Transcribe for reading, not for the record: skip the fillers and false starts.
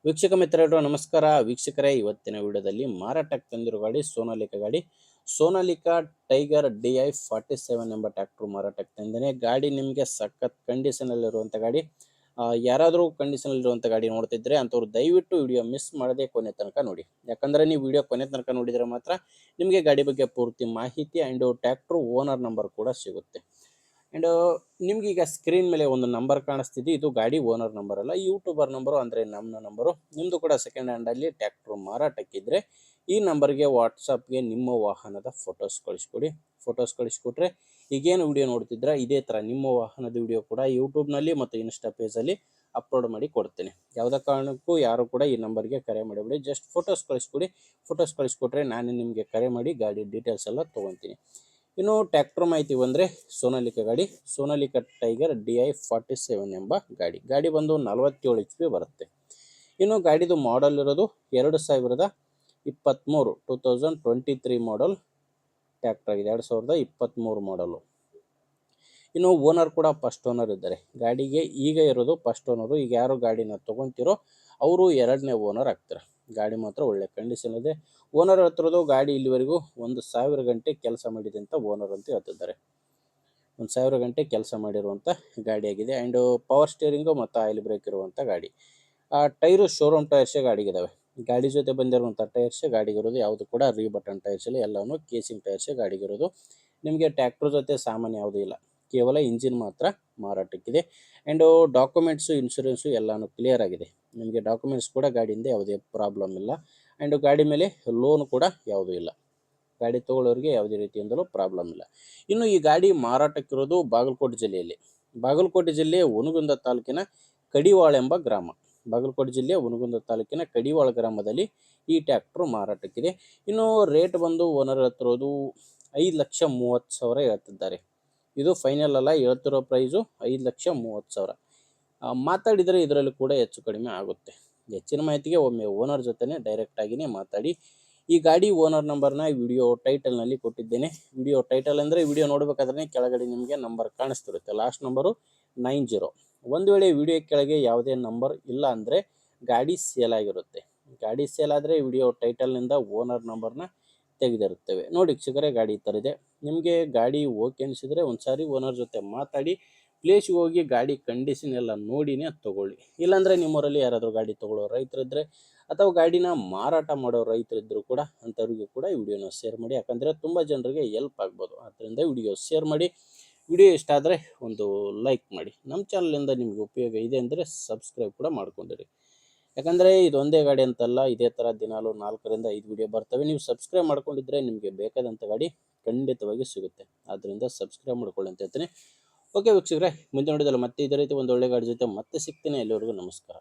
ವೀಕ್ಷಕ ಮಿತ್ರರು ನಮಸ್ಕಾರ. ವೀಕ್ಷಕರೇ, ಇವತ್ತಿನ ವಿಡಿಯೋದಲ್ಲಿ ಮಾರಾಟಕ್ಕೆ ತಂದಿರೋ ಗಾಡಿ ಸೋನಾಲಿಕಾ ಟೈಗರ್ DI 47 ಎಂಬ ಟ್ರ್ಯಾಕ್ಟರ್ ಮಾರಾಟಕ್ಕೆ ತಂದೇನೆ. ಗಾಡಿ ನಿಮಗೆ ಸಖತ್ ಕಂಡೀಷನಲ್ಲಿರುವಂಥ ಗಾಡಿ. ಯಾರಾದರೂ ಕಂಡೀಷನಲ್ಲಿರುವಂಥ ಗಾಡಿ ನೋಡ್ತಿದ್ರೆ ಅಂಥವ್ರು ದಯವಿಟ್ಟು ವಿಡಿಯೋ ಮಿಸ್ ಮಾಡದೆ ಕೊನೆ ತನಕ ನೋಡಿ. ಯಾಕಂದರೆ ನೀವು ವಿಡಿಯೋ ಕೊನೆ ತನಕ ನೋಡಿದರೆ ಮಾತ್ರ ನಿಮಗೆ ಗಾಡಿ ಬಗ್ಗೆ ಪೂರ್ತಿ ಮಾಹಿತಿ ಆ್ಯಂಡ್ ಟ್ರ್ಯಾಕ್ಟರ್ ಓನರ್ ನಂಬರ್ ಕೂಡ ಸಿಗುತ್ತೆ. ಆ್ಯಂಡ್ ನಿಮ್ಗೀಗ ಸ್ಕ್ರೀನ್ ಮೇಲೆ ಒಂದು ನಂಬರ್ ಕಾಣಿಸ್ತಿದೆ. ಇದು ಗಾಡಿ ಓನರ್ ನಂಬರ್ ಅಲ್ಲ, ಯೂಟ್ಯೂಬರ್ ನಂಬರು, ಅಂದರೆ ನಮ್ಮ ನಂಬರು. ನಿಮ್ಮದು ಕೂಡ ಸೆಕೆಂಡ್ ಹ್ಯಾಂಡಲ್ಲಿ ಟ್ರ್ಯಾಕ್ಟ್ರು ಮಾರಾಟಕ್ಕಿದ್ರೆ ಈ ನಂಬರ್ಗೆ ವಾಟ್ಸಪ್ಗೆ ನಿಮ್ಮ ವಾಹನದ ಫೋಟೋಸ್ ಕಳಿಸ್ಕೊಡಿ. ಫೋಟೋಸ್ ಕಳಿಸ್ಕೊಟ್ರೆ ಈಗೇನು ವಿಡಿಯೋ ನೋಡ್ತಿದ್ರೆ ಇದೇ ಥರ ನಿಮ್ಮ ವಾಹನದ ವಿಡಿಯೋ ಕೂಡ ಯೂಟ್ಯೂಬ್ನಲ್ಲಿ ಮತ್ತು ಇನ್ಸ್ಟಾ ಪೇಜಲ್ಲಿ ಅಪ್ಲೋಡ್ ಮಾಡಿ ಕೊಡ್ತೀನಿ. ಯಾವುದೇ ಕಾರಣಕ್ಕೂ ಯಾರು ಕೂಡ ಈ ನಂಬರ್ಗೆ ಕರೆ ಮಾಡಿಬಿಡಿ. ಜಸ್ಟ್ ಫೋಟೋಸ್ ಕಳಿಸ್ಕೊಡಿ. ಫೋಟೋಸ್ ಕಳಿಸ್ಕೊಟ್ರೆ ನಾನು ನಿಮಗೆ ಕರೆ ಮಾಡಿ ಗಾಡಿ ಡೀಟೇಲ್ಸ್ ಎಲ್ಲ ತೊಗೊತೀನಿ. ಇನ್ನು ಟ್ರ್ಯಾಕ್ಟರ್ ಮಾಹಿತಿ ಬಂದರೆ ಸೋನಾಲಿಕಾ ಗಾಡಿ, ಸೋನಾಲಿಕಾ ಟೈಗರ್ DI 47 ಎಂಬ ಗಾಡಿ ಬಂದು 47 HP ಬರುತ್ತೆ. ಇನ್ನು ಗಾಡಿದು ಮಾಡಲ್ ಇರೋದು 2023 2023 ಮಾಡಲ್ ಟ್ರ್ಯಾಕ್ಟರ್ ಆಗಿದೆ. 2023 ಮಾಡಲು. ಇನ್ನು ಓನರ್ ಕೂಡ ಫಸ್ಟ್ ಓನರ್ ಇದ್ದಾರೆ. ಗಾಡಿಗೆ ಈಗ ಇರೋದು ಫಸ್ಟ್ ಓನರು. ಈಗ ಯಾರು ಗಾಡಿನ ತೊಗೊತಿರೋ ಅವರು ಎರಡನೇ ಓನರ್ ಆಗ್ತಾರೆ. ಗಾಡಿ ಮಾತ್ರ ಒಳ್ಳೆ ಕಂಡೀಷನ್ ಇದೆ. ಓನರ್ ಹೇಳ್ತಿರೋದು ಗಾಡಿ ಇಲ್ಲಿವರೆಗೂ 1000 ಗಂಟೆ ಕೆಲಸ ಮಾಡಿದೆ ಅಂತ ಓನರ್ ಅಂತ ಹೇಳ್ತಿದ್ದಾರೆ. 1000 ಗಂಟೆ ಕೆಲಸ ಮಾಡಿರುವಂಥ ಗಾಡಿಯಾಗಿದೆ. ಆ್ಯಂಡ್ ಪವರ್ ಸ್ಟೇರಿಂಗು ಮತ್ತು ಆಯಿಲ್ ಬ್ರೇಕ್ ಇರುವಂಥ ಗಾಡಿ. ಟೈರು ಶೋರೂಮ್ ಟೈರ್ಸೇ ಗಾಡಿಗಿದ್ದಾವೆ. ಗಾಡಿ ಜೊತೆ ಬಂದಿರುವಂಥ ಟೈರ್ಸೇ ಗಾಡಿಗಿರೋದು. ಯಾವುದು ಕೂಡ ರೀಬಟನ್ ಟೈರ್ಸ್ ಇಲ್ಲ, ಎಲ್ಲವೂ ಕೇಸಿಂಗ್ ಟೈರ್ಸೇ ಗಾಡಿಗಿರೋದು. ನಿಮಗೆ ಟ್ರ್ಯಾಕ್ಟರ್ ಜೊತೆ ಸಾಮಾನು ಯಾವುದೂ ಇಲ್ಲ, ಕೇವಲ ಇಂಜಿನ್ ಮಾತ್ರ ಮಾರಾಟಕ್ಕಿದೆ. ಆ್ಯಂಡ್ ಡಾಕ್ಯುಮೆಂಟ್ಸು, ಇನ್ಶೂರೆನ್ಸು ಎಲ್ಲನೂ ಕ್ಲಿಯರ್ ಆಗಿದೆ. ನಿಮಗೆ ಡಾಕ್ಯುಮೆಂಟ್ಸ್ ಕೂಡ ಗಾಡಿಯಿಂದ ಯಾವುದೇ ಪ್ರಾಬ್ಲಮ್ ಇಲ್ಲ. ಆ್ಯಂಡ್ ಗಾಡಿ ಮೇಲೆ ಲೋನ್ ಕೂಡ ಯಾವುದೂ ಇಲ್ಲ. ಗಾಡಿ ತೊಗೊಳ್ಳೋರಿಗೆ ಯಾವುದೇ ರೀತಿಯಿಂದಲೂ ಪ್ರಾಬ್ಲಮ್ ಇಲ್ಲ. ಇನ್ನು ಈ ಗಾಡಿ ಮಾರಾಟಕ್ಕಿರೋದು ಬಾಗಲಕೋಟೆ ಜಿಲ್ಲೆಯಲ್ಲಿ. ಬಾಗಲಕೋಟೆ ಜಿಲ್ಲೆ ಹುನಗುಂದ ತಾಲೂಕಿನ ಕಡಿವಾಳ ಎಂಬ ಗ್ರಾಮ. ಬಾಗಲಕೋಟೆ ಜಿಲ್ಲೆ ಹುನಗುಂದ ತಾಲೂಕಿನ ಕಡಿವಾಳ ಗ್ರಾಮದಲ್ಲಿ ಈ ಟ್ರ್ಯಾಕ್ಟ್ರು ಮಾರಾಟಕ್ಕಿದೆ. ಇನ್ನು ರೇಟ್ ಬಂದು ಓನರ್ ಹೇಳ್ತಿರೋದು 5,30,000 ಹೇಳ್ತಿದ್ದಾರೆ. ಇದು ಫೈನಲ್ ಅಲ್ಲ, ಹೇಳ್ತಿರೋ ಪ್ರೈಸು 5,30,000. ಮಾತಾಡಿದರೆ ಇದರಲ್ಲಿ ಕೂಡ ಹೆಚ್ಚು ಕಡಿಮೆ ಆಗುತ್ತೆ. ಹೆಚ್ಚಿನ ಮಾಹಿತಿಗೆ ಒಮ್ಮೆ ಓನರ್ ಜೊತೆ ಡೈರೆಕ್ಟಾಗಿಯೇ ಮಾತಾಡಿ. ಈ ಗಾಡಿ ಓನರ್ ನಂಬರ್ನ ವಿಡಿಯೋ ಟೈಟಲ್ನಲ್ಲಿ ಕೊಟ್ಟಿದ್ದೇನೆ. ವಿಡಿಯೋ ಟೈಟಲ್ ಅಂದರೆ ವಿಡಿಯೋ ನೋಡಬೇಕಾದ್ರೆ ಕೆಳಗಡೆ ನಿಮಗೆ ನಂಬರ್ ಕಾಣಿಸ್ತಿರುತ್ತೆ. Last number 90. ಒಂದು ವೇಳೆ ವಿಡಿಯೋ ಕೆಳಗೆ ಯಾವುದೇ ನಂಬರ್ ಇಲ್ಲ ಅಂದರೆ ಗಾಡಿ ಸೇಲ್ ಆಗಿರುತ್ತೆ. ಗಾಡಿ ಸೇಲ್ ಆದರೆ ವಿಡಿಯೋ ಟೈಟಲ್ನಿಂದ ಓನರ್ ನಂಬರ್ನ ತೆಗೆದಿರುತ್ತೇವೆ. ನೋಡಿ ವೀಕ್ಷಕರೇ, ಗಾಡಿ ಈ ಥರ ಇದೆ. ನಿಮಗೆ ಗಾಡಿ ಓಕೆ ಅನಿಸಿದರೆ ಒಂದು ಸಾರಿ ಓನರ್ ಜೊತೆ ಮಾತಾಡಿ ಪ್ಲೇಸ್ಗೆ ಹೋಗಿ ಗಾಡಿ ಕಂಡೀಷನ್ ಎಲ್ಲ ನೋಡಿನೇ ತೊಗೊಳ್ಳಿ. ಇಲ್ಲಾಂದರೆ ನಿಮ್ಮೂರಲ್ಲಿ ಯಾರಾದರೂ ಗಾಡಿ ತೊಗೊಳ್ಳೋ ರೈತರಿದ್ದರೆ ಅಥವಾ ಗಾಡಿನ ಮಾರಾಟ ಮಾಡೋ ರೈತರಿದ್ದರೂ ಕೂಡ ಅಂಥವ್ರಿಗೆ ಕೂಡ ಈ ವಿಡಿಯೋನ ಶೇರ್ ಮಾಡಿ. ಯಾಕಂದರೆ ತುಂಬ ಜನರಿಗೆ ಹೆಲ್ಪ್ ಆಗ್ಬೋದು. ಆದ್ದರಿಂದ ವಿಡಿಯೋ ಶೇರ್ ಮಾಡಿ. ವಿಡಿಯೋ ಇಷ್ಟ ಆದರೆ ಒಂದು ಲೈಕ್ ಮಾಡಿ. ನಮ್ಮ ಚಾನಲಿಂದ ನಿಮಗೆ ಉಪಯೋಗ ಇದೆ ಅಂದರೆ ಸಬ್ಸ್ಕ್ರೈಬ್ ಕೂಡ ಮಾಡ್ಕೊಂಡಿರಿ. ಯಾಕಂದರೆ ಇದೊಂದೇ ಗಾಡಿ ಅಂತಲ್ಲ, ಇದೇ ಥರ ದಿನಾಲು 4 ರಿಂದ 5 ವಿಡಿಯೋ ಬರ್ತವೆ. ನೀವು ಸಬ್ಸ್ಕ್ರೈಬ್ ಮಾಡ್ಕೊಂಡಿದ್ರೆ ನಿಮಗೆ ಬೇಕಾದಂಥ ಗಾಡಿ ಖಂಡಿತವಾಗಿ ಸಿಗುತ್ತೆ. ಆದ್ದರಿಂದ ಸಬ್ಸ್ಕ್ರೈಬ್ ಮಾಡ್ಕೊಳ್ಳಿ ಅಂತ ಹೇಳ್ತೀನಿ. ಓಕೆ ವೀಕ್ಷಕರೇ, ಮುಂದೆ ನೋಡಿದಲ್ಲ ಮತ್ತೆ ಇದೇ ರೀತಿ ಒಂದು ಒಳ್ಳೆ ಗಾಡಿ ಜೊತೆ ಮತ್ತೆ ಸಿಗ್ತೀನಿ. ಎಲ್ಲಿವರೆಗೂ ನಮಸ್ಕಾರ.